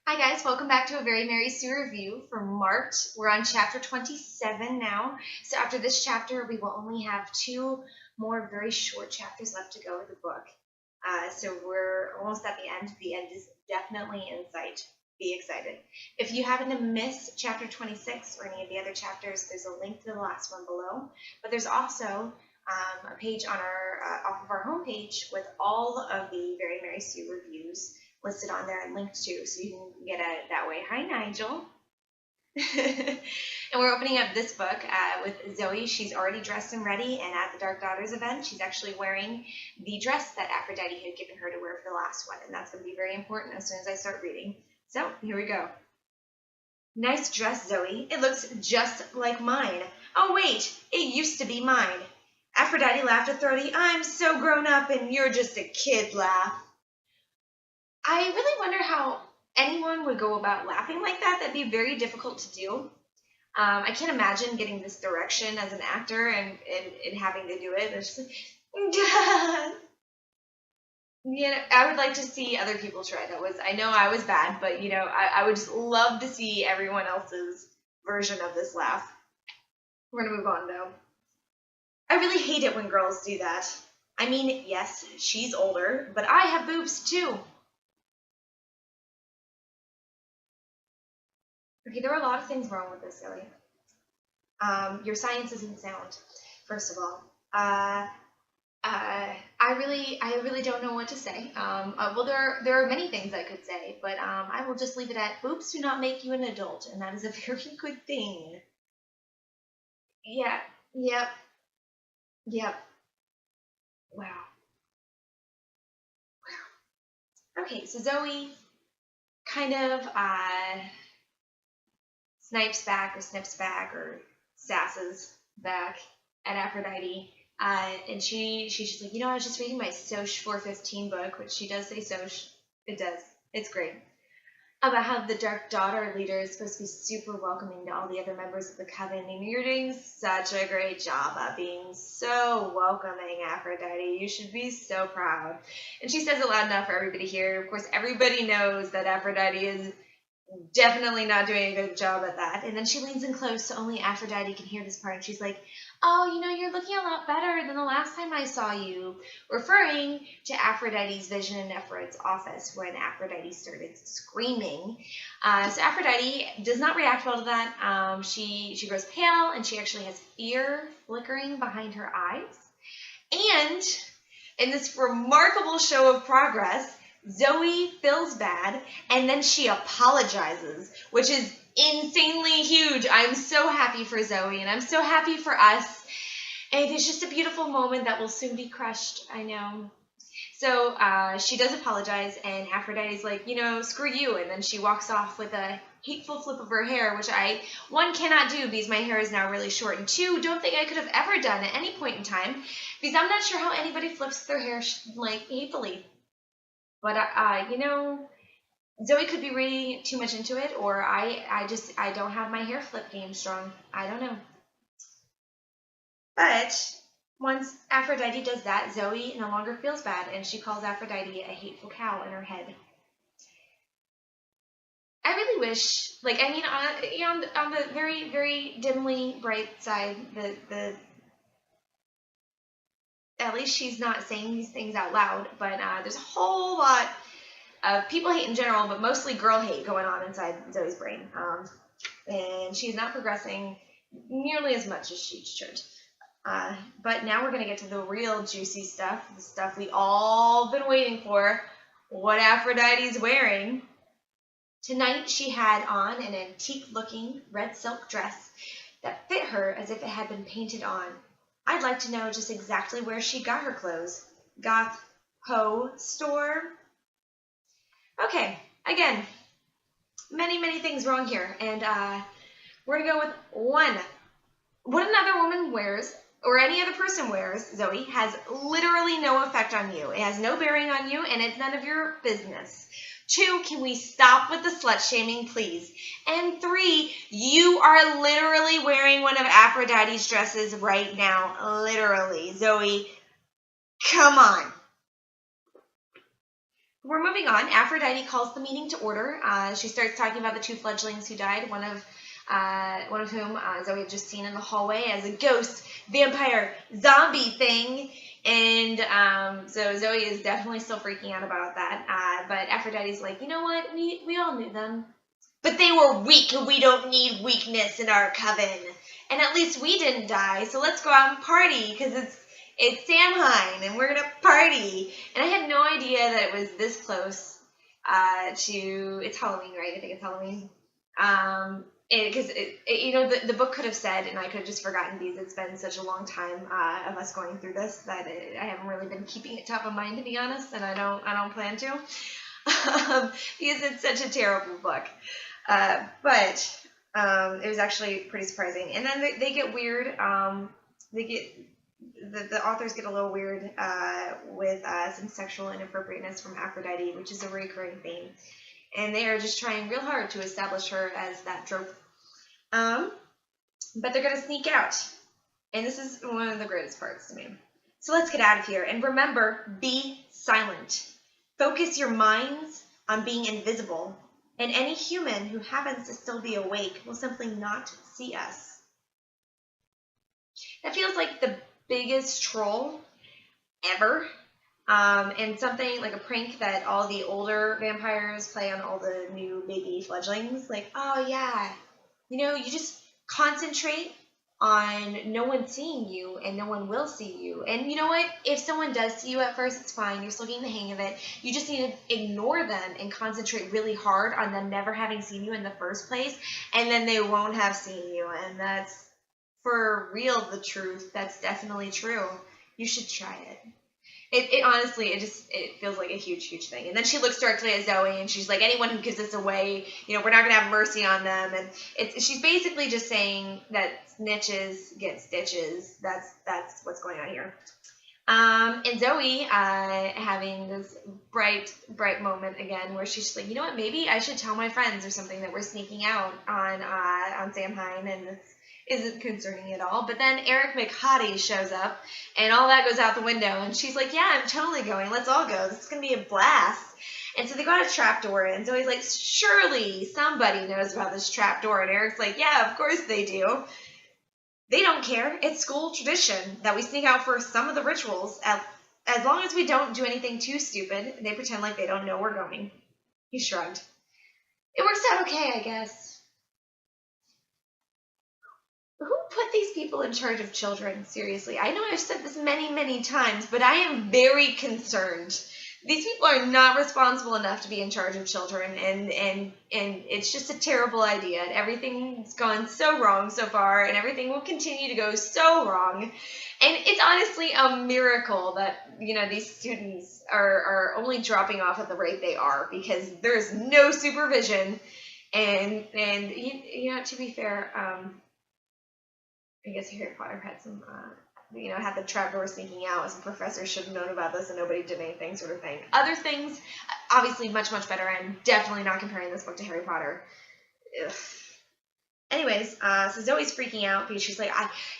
Hi guys, welcome back to a Very Mary Sue review for March. We're on chapter 27 now. So after this chapter, we will only have two more very short chapters left to go with the book. So we're almost at the end. The end is definitely in sight. Be excited. If you happen to miss chapter 26 or any of the other chapters, there's a link to the last one below. But there's also a page on our off of our homepage with all of the Very Mary Sue reviews listed on there and linked to, so you can get it that way. Hi, Nigel. And we're opening up this book with Zoe. She's already dressed and ready, and at the Dark Daughters event, she's actually wearing the dress that Aphrodite had given her to wear for the last one, and that's going to be very important as soon as I start reading. So, here we go. Nice dress, Zoe. It looks just like mine. Oh, wait, it used to be mine. Aphrodite laughed at Throaty. I'm so grown up, and you're just a kid laugh. I really wonder how anyone would go about laughing like that. That'd be very difficult to do. I can't imagine getting this direction as an actor and having to do it. It's just like, you know, I would like to see other people try. I know I was bad, but you know, I would just love to see everyone else's version of this laugh. We're gonna move on though. I really hate it when girls do that. I mean, yes, she's older, but I have boobs too. Okay, there are a lot of things wrong with this, Zoe. Your science isn't sound, first of all. I really don't know what to say. Well, there are many things I could say, but I will just leave it at boobs do not make you an adult, and that is a very good thing. Yeah. Yep. Wow. Okay, so Zoe kind of snipes back or snips back or sasses back at Aphrodite. And she's just like, you know, I was just reading my Soch 415 book, which she does say Soch. It does. It's great. About how the Dark Daughter leader is supposed to be super welcoming to all the other members of the coven. And you're doing such a great job at being so welcoming, Aphrodite. You should be so proud. And she says it loud enough for everybody to hear. Of course, everybody knows that Aphrodite is definitely not doing a good job at that. And then she leans in close so only Aphrodite can hear this part. And she's like, oh, you know, you're looking a lot better than the last time I saw you. Referring to Aphrodite's vision in Nephrod's office when Aphrodite started screaming. So Aphrodite does not react well to that. She grows pale and she actually has fear flickering behind her eyes. And in this remarkable show of progress, Zoe feels bad, and then she apologizes, which is insanely huge. I'm so happy for Zoe, and I'm so happy for us. And it's just a beautiful moment that will soon be crushed, I know. So she does apologize, and Aphrodite's like, you know, screw you. And then she walks off with a hateful flip of her hair, which one, cannot do because my hair is now really short, and two, don't think I could have ever done at any point in time because I'm not sure how anybody flips their hair like hatefully. But, you know, Zoe could be reading too much into it, or I don't have my hair flip game strong. I don't know. But once Aphrodite does that, Zoe no longer feels bad, and she calls Aphrodite a hateful cow in her head. I really wish, like, I mean, on the very, very dimly bright side, at least she's not saying these things out loud, but there's a whole lot of people hate in general, but mostly girl hate going on inside Zoe's brain. And she's not progressing nearly as much as she should. But now we're going to get to the real juicy stuff, the stuff we all been waiting for, what Aphrodite's wearing. Tonight she had on an antique-looking red silk dress that fit her as if it had been painted on. I'd like to know just exactly where she got her clothes. Goth Ho store? Okay, again, many things wrong here. And we're going to go with one. What another woman wears, or any other person wears, Zoe, has literally no effect on you. It has no bearing on you, and it's none of your business. 2, can we stop with the slut-shaming, please? And 3, you are literally wearing one of Aphrodite's dresses right now. Literally. Zoe, come on. we're moving on. Aphrodite calls the meeting to order. She starts talking about the 2 fledglings who died, one of whom Zoe had just seen in the hallway as a ghost, vampire, zombie thing. And so Zoe is definitely still freaking out about that. But Aphrodite's like, you know what? We all knew them. But they were weak, and we don't need weakness in our coven. And at least we didn't die, so let's go out and party, because it's Samhain, and we're going to party. And I had no idea that it was this close to, it's Halloween, right? I think it's Halloween. Because, the book could have said, and I could have just forgotten these, it's been such a long time of us going through this that I haven't really been keeping it top of mind, to be honest, and I don't plan to. Because it's such a terrible book. But it was actually pretty surprising. And then they get weird. The authors get a little weird with some sexual inappropriateness from Aphrodite, which is a recurring theme. And they are just trying real hard to establish her as that trope. But they're going to sneak out. And this is one of the greatest parts to me. So let's get out of here. And remember, be silent. Focus your minds on being invisible. And any human who happens to still be awake will simply not see us. That feels like the biggest troll ever. And something like a prank that all the older vampires play on all the new baby fledglings. Like, oh yeah, you just concentrate on no one seeing you, and no one will see you. And you know what? If someone does see you at first, it's fine. You're still getting the hang of it. You just need to ignore them and concentrate really hard on them never having seen you in the first place, and then they won't have seen you. And that's, for real, the truth. That's definitely true. You should try it. It honestly, it feels like a huge thing. And then she looks directly at Zoe, and she's like, anyone who gives this away, we're not going to have mercy on them. And she's basically just saying that snitches get stitches. That's what's going on here. And Zoe having this bright moment again, where she's like, you know what, maybe I should tell my friends or something that we're sneaking out on Samhain, and isn't concerning at all. But then Eric McHottie shows up, and all that goes out the window, and she's like, yeah, I'm totally going. Let's all go. This is going to be a blast. And so they got a trapdoor, and Zoe's like, surely somebody knows about this trapdoor. And Eric's like, yeah, of course they do. They don't care. It's school tradition that we sneak out for some of the rituals. As long as we don't do anything too stupid, they pretend like they don't know we're going. He shrugged. It works out okay, I guess. Who put these people in charge of children? Seriously, I know I've said this many times, but I am very concerned. These people are not responsible enough to be in charge of children, and it's just a terrible idea. And everything's gone so wrong so far, and everything will continue to go so wrong. And it's honestly a miracle that these students are only dropping off at the rate they are, because there's no supervision. And to be fair, I guess Harry Potter had some, had the trapdoor sneaking out. Some professors should have known about this and nobody did anything, sort of thing. Other things, obviously much better. I'm definitely not comparing this book to Harry Potter. Ugh. Anyways, so Zoe's freaking out because she's like,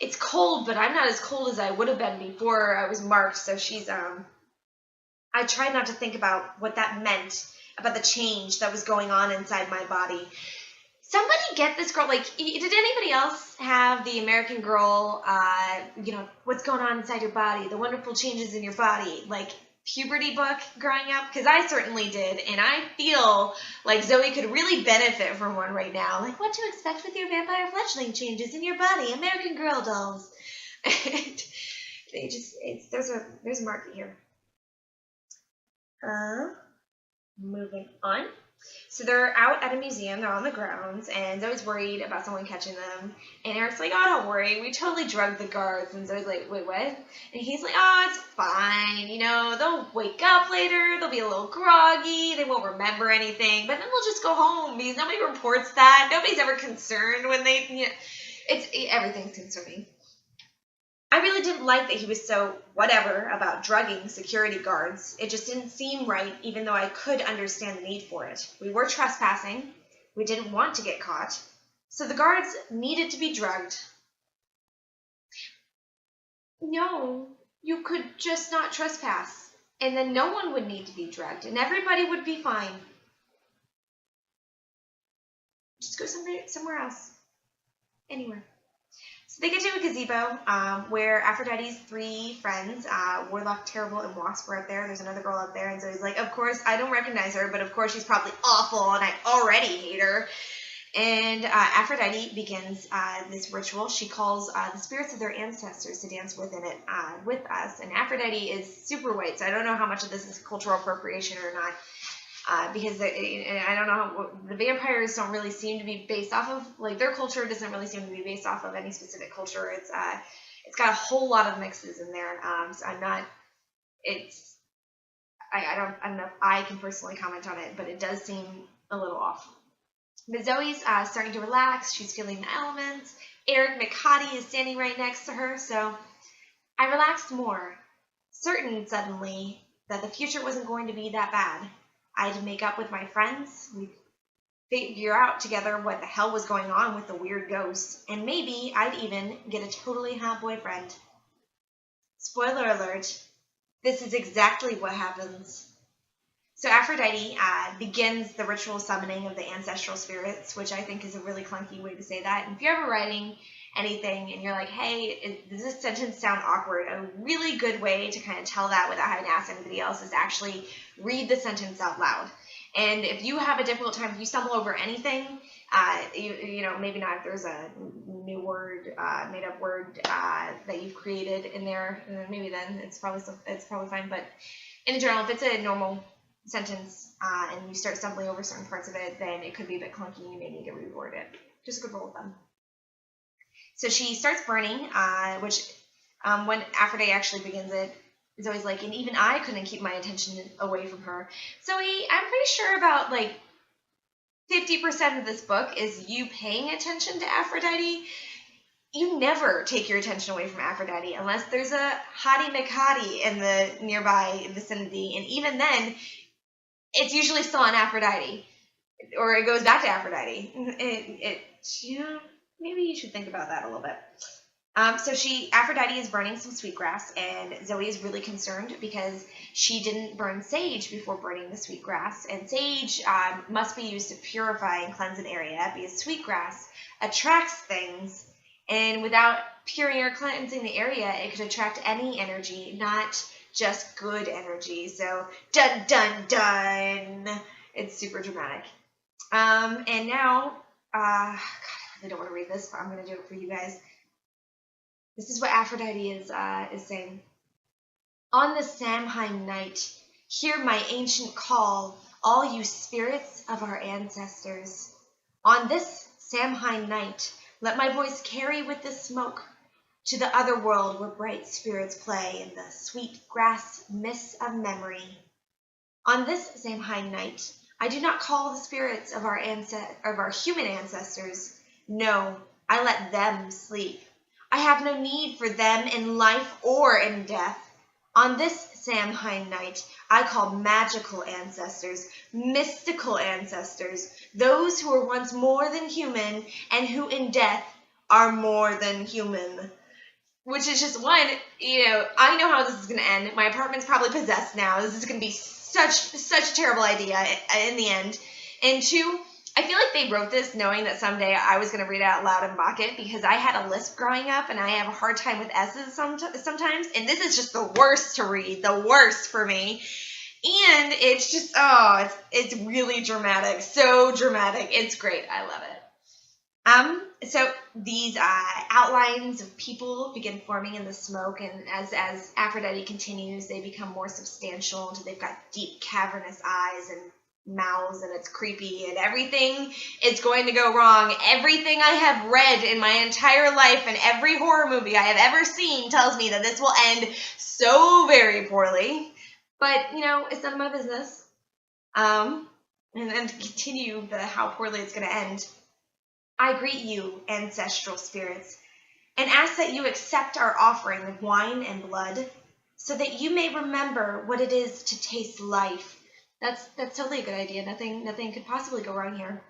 it's cold, but I'm not as cold as I would have been before I was marked. So she's, I tried not to think about what that meant, about the change that was going on inside my body. Somebody get this girl, like, did anybody else have the American Girl, what's going on inside your body, the wonderful changes in your body, like, puberty book growing up? Because I certainly did, and I feel like Zoe could really benefit from one right now. Like, what to expect with your vampire fledgling changes in your body, American Girl dolls. And they just, there's a market here. Moving on. So they're out at a museum, they're on the grounds, and Zoe's worried about someone catching them. And Eric's like, oh, don't worry, we totally drugged the guards. And Zoe's like, wait, what? And he's like, oh, it's fine, they'll wake up later, they'll be a little groggy, they won't remember anything, but then they'll just go home, because nobody reports that, nobody's ever concerned when they, everything's concerning. I really didn't like that he was so whatever about drugging security guards. It just didn't seem right, even though I could understand the need for it. We were trespassing. We didn't want to get caught. So the guards needed to be drugged. No, you could just not trespass. and then no one would need to be drugged, and everybody would be fine. Just go somewhere else. Anywhere. So they get to a gazebo where Aphrodite's 3 friends, Warlock, Terrible, and Wasp, are up there. There's another girl up there, and so he's like, of course, I don't recognize her, but of course she's probably awful, and I already hate her. And Aphrodite begins this ritual. She calls the spirits of their ancestors to dance within it with us. And Aphrodite is super white, so I don't know how much of this is cultural appropriation or not. Because I don't know how, the vampires don't really seem to be based off of, like, their culture doesn't really seem to be based off of any specific culture. It's got a whole lot of mixes in there. So I'm not, I don't know if I can personally comment on it, but it does seem a little off. But Zoe's starting to relax. She's feeling the elements. Eric McHottie is standing right next to her, so I relaxed more, certain suddenly that the future wasn't going to be that bad. I'd make up with my friends, we'd figure out together what the hell was going on with the weird ghosts, and maybe I'd even get a totally hot boyfriend. Spoiler alert, this is exactly what happens. So Aphrodite begins the ritual summoning of the ancestral spirits, which I think is a really clunky way to say that. And if you're ever writing anything and you're like, hey, does this sentence sound awkward? A really good way to kind of tell that without having to ask anybody else is actually read the sentence out loud. And if you have a difficult time, if you stumble over anything, you know, maybe not if there's a new word, made-up word that you've created in there, maybe then it's probably fine. But in general, if it's a normal sentence and you start stumbling over certain parts of it, then it could be a bit clunky. You may need to reword it. Just a good rule of thumb. So she starts burning, which when Aphrodite actually begins it, is always like, and even I couldn't keep my attention away from her. So I'm pretty sure about like 50% of this book is you paying attention to Aphrodite. You never take your attention away from Aphrodite unless there's a hottie McHottie in the nearby vicinity, and even then, it's usually still on Aphrodite, or it goes back to Aphrodite. Maybe you should think about that a little bit. So Aphrodite is burning some sweetgrass, and Zoe is really concerned because she didn't burn sage before burning the sweetgrass. And sage must be used to purify and cleanse an area because sweetgrass attracts things, and without purifying or cleansing the area, it could attract any energy, not just good energy. So, dun, dun, dun. It's super dramatic. And now, God, I really don't want to read this, but I'm going to do it for you guys. This is what Aphrodite is saying. On the Samhain night, hear my ancient call, all you spirits of our ancestors. On this Samhain night, let my voice carry with the smoke to the other world where bright spirits play in the sweet grass mists of memory. On this Samhain night, I do not call the spirits of our human ancestors. No, I let them sleep. I have no need for them in life or in death. On this Samhain night, I call magical ancestors, mystical ancestors, those who were once more than human and who in death are more than human. Which is just one, I know how this is going to end. My apartment's probably possessed now. This is going to be such a terrible idea in the end. And two, I feel like they wrote this knowing that someday I was going to read it out loud and mock it, because I had a lisp growing up and I have a hard time with S's sometimes. And this is just the worst to read, the worst for me. And it's just, it's really dramatic. So dramatic. It's great. I love it. So these outlines of people begin forming in the smoke, and as Aphrodite continues, they become more substantial until they've got deep cavernous eyes and mouths, and it's creepy, and everything is going to go wrong. Everything I have read in my entire life and every horror movie I have ever seen tells me that this will end so very poorly. But, it's none of my business. And then to continue how poorly it's going to end, I greet you, ancestral spirits, and ask that you accept our offering of wine and blood, so that you may remember what it is to taste life. That's totally a good idea. Nothing could possibly go wrong here.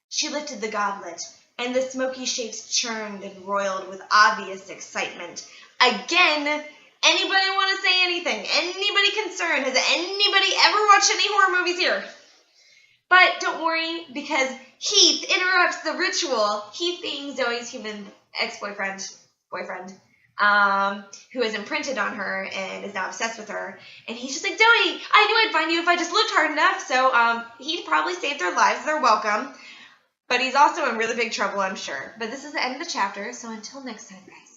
She lifted the goblet, and the smoky shapes churned and roiled with obvious excitement. Again, Anybody want to say anything? Anybody concerned? Has anybody ever watched any horror movies here? But don't worry, because Heath interrupts the ritual. Heath being Zoe's human boyfriend, who is imprinted on her and is now obsessed with her. And he's just like, Zoe, I knew I'd find you if I just looked hard enough. So he probably saved their lives. They're welcome. But he's also in really big trouble, I'm sure. But this is the end of the chapter, so until next time, guys.